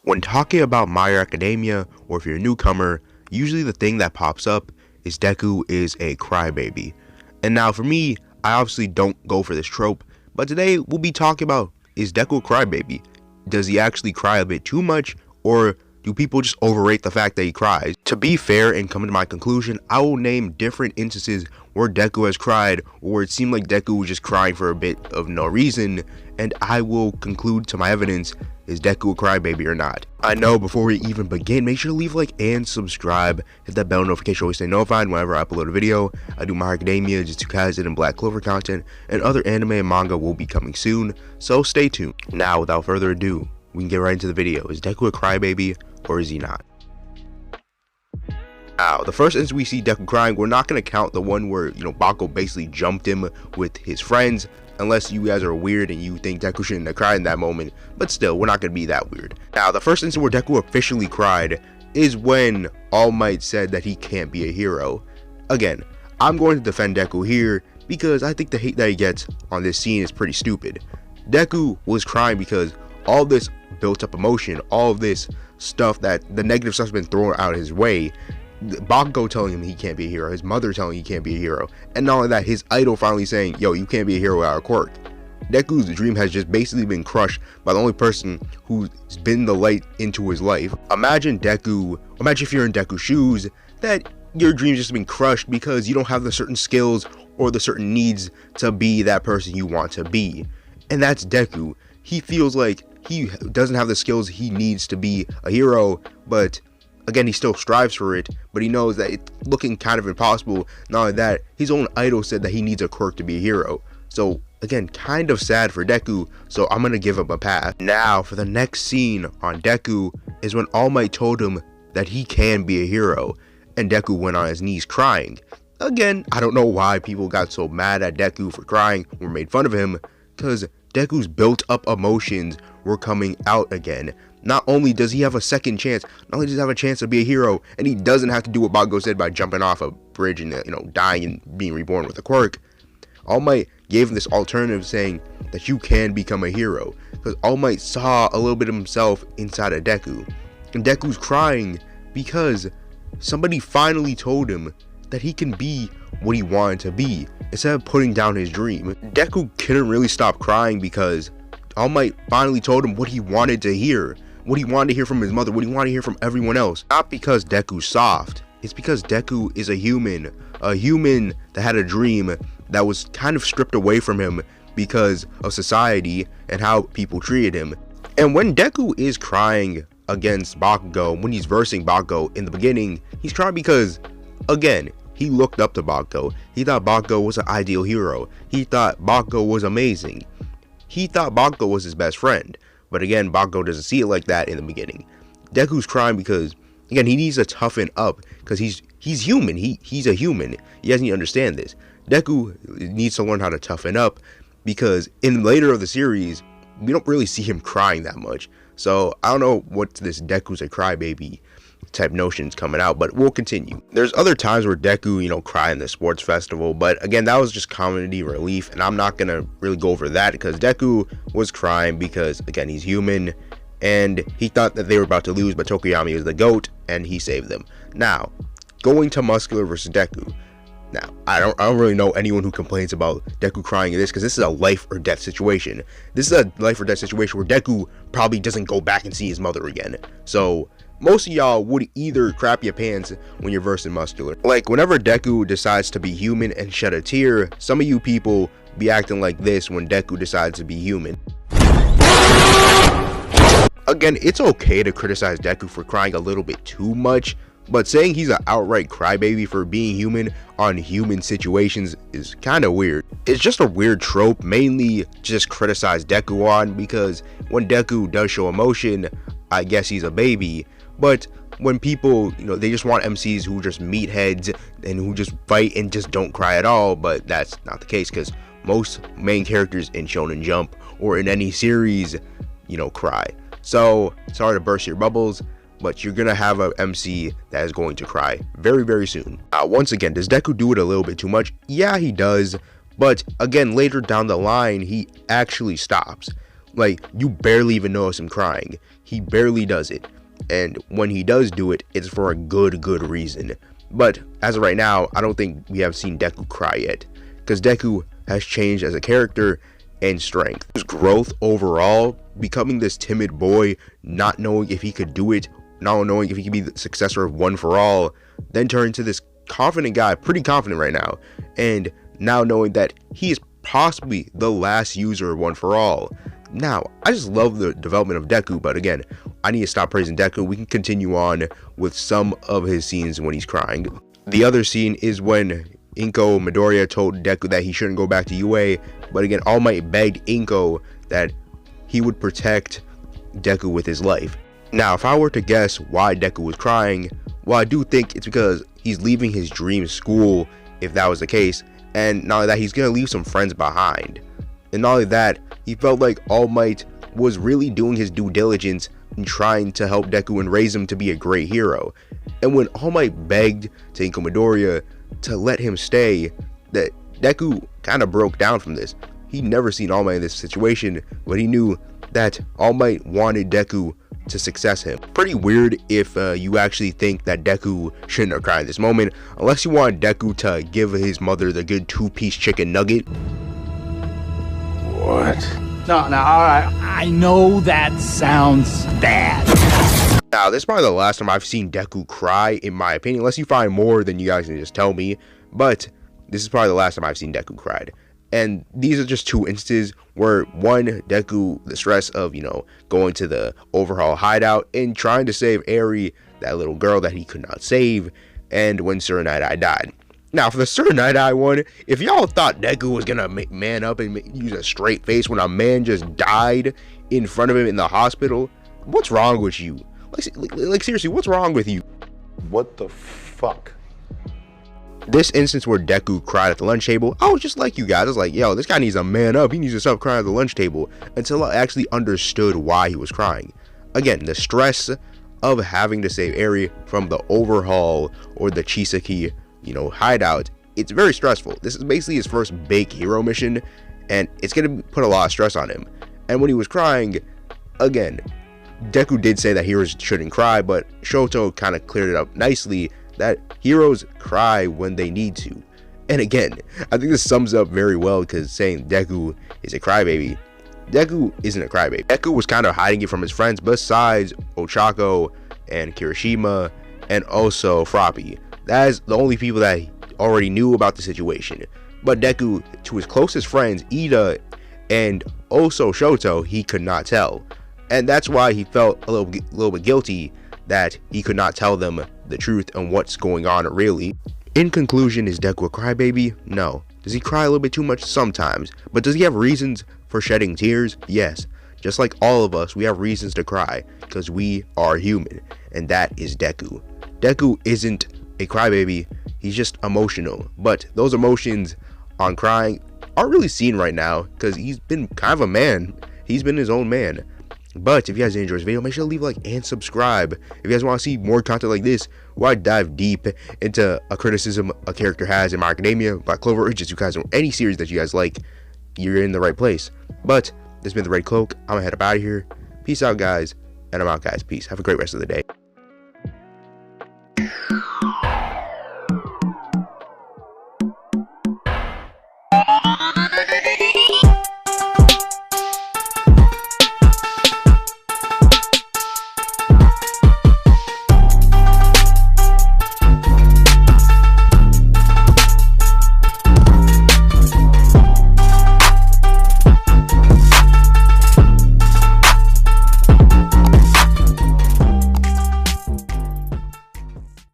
When talking about My Hero Academia, or if you're a newcomer, usually the thing that pops up is Deku is a crybaby. And now for me, I obviously don't go for this trope, but today we'll be talking about, is Deku a crybaby? Does he actually cry a bit too much, or do people just overrate the fact that he cries? To be fair and come to my conclusion, I will name different instances where Deku has cried, or where it seemed like Deku was just crying for a bit of no reason, and I will conclude to my evidence, is Deku a crybaby or not? I know before we even begin, make sure to leave a like and subscribe, hit that bell notification to always stay notified whenever I upload a video. I do My Hero Academia, Jujutsu Kaisen, and Black Clover content, and other anime and manga will be coming soon, so stay tuned. Now, without further ado, we can get right into the video. Is Deku a crybaby, or is he not? Now, the first instance we see Deku crying, we're not going to count the one where, Bako basically jumped him with his friends, unless you guys are weird and you think Deku shouldn't have cried in that moment, but still, we're not going to be that weird. Now, the first instance where Deku officially cried is when All Might said that he can't be a hero. Again, I'm going to defend Deku here because I think the hate that he gets on this scene is pretty stupid. Deku was crying because all this built up emotion, all of this stuff, that the negative stuff's been thrown out his way, Bako telling him he can't be a hero, his mother telling him he can't be a hero, and not only that, his idol finally saying, yo, you can't be a hero without a quirk. Deku's dream has just basically been crushed by the only person who's been the light into his life. Imagine if you're in Deku's shoes, that your dream's just been crushed because you don't have the certain skills or the certain needs to be that person you want to be. And that's Deku. He feels like he doesn't have the skills he needs to be a hero, but again, he still strives for it, but he knows that it's looking kind of impossible. Not only that, his own idol said that he needs a quirk to be a hero. So again, kind of sad for Deku, so I'm gonna give him a pass. Now, for the next scene on Deku is when All Might told him that he can be a hero, and Deku went on his knees crying. Again, I don't know why people got so mad at Deku for crying or made fun of him, because Deku's built up emotions were coming out again. Not only does he have a second chance, not only does he have a chance to be a hero, and he doesn't have to do what Bako said by jumping off a bridge and dying and being reborn with a quirk. All Might gave him this alternative saying that you can become a hero, because All Might saw a little bit of himself inside of Deku. And Deku's crying because somebody finally told him that he can be what he wanted to be, instead of putting down his dream. Deku couldn't really stop crying because All Might finally told him what he wanted to hear. What he wanted to hear from his mother, what he wanted to hear from everyone else. Not because Deku's soft, it's because Deku is a human that had a dream that was kind of stripped away from him because of society and how people treated him. And when Deku is crying against Bakugo, when he's versing Bakugo in the beginning, he's crying because, again, he looked up to Bakugo. He thought Bakugo was an ideal hero. He thought Bakugo was amazing. He thought Bakugo was his best friend. But again, Bako doesn't see it like that in the beginning. Deku's crying because, again, he needs to toughen up because he's human. He's a human. He doesn't understand this. Deku needs to learn how to toughen up because in later of the series, we don't really see him crying that much. So I don't know what this Deku's a crybaby type notions coming out, but we'll continue. There's other times where Deku, cry in the sports festival, but again, that was just comedy relief, and I'm not gonna really go over that because Deku was crying because, again, he's human, and he thought that they were about to lose, but Tokoyami is the GOAT, and he saved them. Now, going to Muscular versus Deku. Now, I don't really know anyone who complains about Deku crying in this, because this is a life or death situation. This is a life or death situation where Deku probably doesn't go back and see his mother again. So most of y'all would either crap your pants when you're versing Muscular. Like, whenever Deku decides to be human and shed a tear, some of you people be acting like this when Deku decides to be human. Again, it's okay to criticize Deku for crying a little bit too much, but saying he's an outright crybaby for being human on human situations is kind of weird. It's just a weird trope, mainly just criticize Deku on, because when Deku does show emotion, I guess he's a baby. But when people, they just want MCs who just meatheads and who just fight and just don't cry at all, but that's not the case because most main characters in Shonen Jump or in any series, cry. So, sorry to burst your bubbles, but you're gonna have a MC that is going to cry very, very soon. Once again, does Deku do it a little bit too much? Yeah, he does, but again, later down the line, he actually stops. Like, you barely even notice him crying. He barely does it. And when he does do it, it's for a good reason. But as of right now, I don't think we have seen Deku cry yet, because Deku has changed as a character and strength. His growth overall, becoming this timid boy, not knowing if he could do it, not knowing if he could be the successor of One For All, then turn into this confident guy, pretty confident right now, and now knowing that he is possibly the last user of One For All. Now, I just love the development of Deku, but again, I need to stop praising Deku. We can continue on with some of his scenes when he's crying. The other scene is when Inko Midoriya told Deku that he shouldn't go back to UA, but again, All Might begged Inko that he would protect Deku with his life. Now, if I were to guess why Deku was crying, well, I do think it's because he's leaving his dream school, if that was the case, and not only that, he's going to leave some friends behind. And not only that, he felt like All Might was really doing his due diligence in trying to help Deku and raise him to be a great hero. And when All Might begged to Inko Midoriya to let him stay, that Deku kind of broke down from this. He'd never seen All Might in this situation, but he knew that All Might wanted Deku to success him. Pretty weird if you actually think that Deku shouldn't have cried in this moment, unless you want Deku to give his mother the good 2-piece chicken nugget. What? No, alright. I know that sounds bad. Now, this is probably the last time I've seen Deku cry, in my opinion, unless you find more, then you guys can just tell me, but this is probably the last time I've seen Deku cried. And these are just two instances where, one, Deku, the stress of, going to the overhaul hideout and trying to save Eri, that little girl that he could not save, and when Sir Night-Eye died. Now, for the Sir Night-Eye one, if y'all thought Deku was gonna man up and use a straight face when a man just died in front of him in the hospital, what's wrong with you? Like seriously, what's wrong with you? What the fuck? This instance where Deku cried at the lunch table, I was just like you guys. I was like, yo, this guy needs to man up. He needs to stop crying at the lunch table, until I actually understood why he was crying. Again, the stress of having to save Eri from the overhaul or the Chisaki, hideout, it's very stressful. This is basically his first big hero mission, and it's gonna put a lot of stress on him. And when he was crying, again, Deku did say that heroes shouldn't cry, but Shoto kind of cleared it up nicely that heroes cry when they need to. And again, I think this sums up very well, because saying Deku is a crybaby, Deku isn't a crybaby. Deku was kind of hiding it from his friends, besides Ochako and Kirishima and also Froppy. That is the only people that already knew about the situation. But Deku, to his closest friends, Ida and also Shoto, he could not tell. And that's why he felt a little bit guilty that he could not tell them the truth and what's going on really. In conclusion, is Deku a crybaby? No. Does he cry a little bit too much? Sometimes. But does he have reasons for shedding tears? Yes. Just like all of us, we have reasons to cry, because we are human. And that is Deku. Deku isn't a crybaby, he's just emotional. But those emotions on crying aren't really seen right now, because he's been kind of a man. He's been his own man. But if you guys enjoyed this video, make sure to leave a like and subscribe. If you guys want to see more content like this, where I dive deep into a criticism a character has in My Academia, Black Clover, or just you guys, or any series that you guys like, you're in the right place. But this has been the Red Cloak. I'm gonna head up out of here. Peace out, guys, and I'm out, guys. Peace. Have a great rest of the day.